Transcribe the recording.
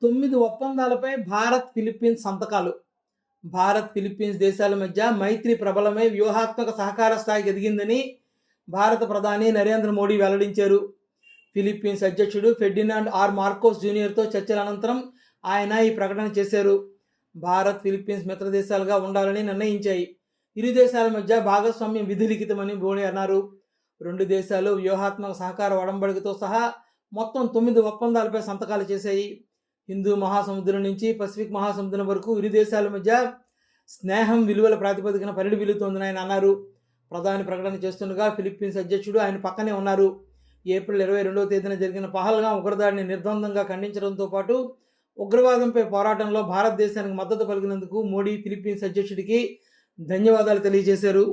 9 ఒప్పందాలపై Bharat, Philippines సంతకాలు. Bharat, Philippines దేశాల మధ్య మైత్రి ప్రబలమై వ్యూహాత్మక సహకార స్థాయికి ఎదిగిందని భారత ప్రధాని నరేంద్ర మోడీ వెల్లడించారు. ఫిలిప్పీన్స్ అధ్యక్షుడు ఫెర్డినాండ్ ఆర్ మార్కోస్ జూనియర్తో చర్చల అనంతరం ఆయన ఈ ప్రకటన చేశారు. భారత్, ఫిలిప్పీన్స్ మిత్ర దేశాలుగా ఉండాలని నిర్ణయించాయి. ఇరు దేశాల మధ్య భాగస్వామ్యం విధిలిఖితమని మోడీ అన్నారు. రెండు దేశాలు వ్యూహాత్మక సహకార ఒడంబడికతో సహా మొత్తం 9 ఒప్పందాలపై సంతకాలు చేశాయి. హిందూ మహాసముద్రం నుంచి పసిఫిక్ మహాసముద్రం వరకు ఇరు దేశాల మధ్య స్నేహం విలువల ప్రాతిపదికన పరిణమిల్లుతోందని ఆయన అన్నారు. ప్రధాని ప్రకటన చేస్తుండగా ఫిలిప్పీన్స్ అధ్యక్షుడు ఆయన పక్కనే ఉన్నారు. ఏప్రిల్ 22వ తేదీన జరిగిన పహల్గాం ఉగ్రదాడిని నిర్ద్వందంగా ఖండించడంతో పాటు ఉగ్రవాదంపై పోరాటంలో భారతదేశానికి మద్దతు పలికినందుకు మోడీ ఫిలిప్పీన్స్ అధ్యక్షుడికి ధన్యవాదాలు తెలియజేశారు.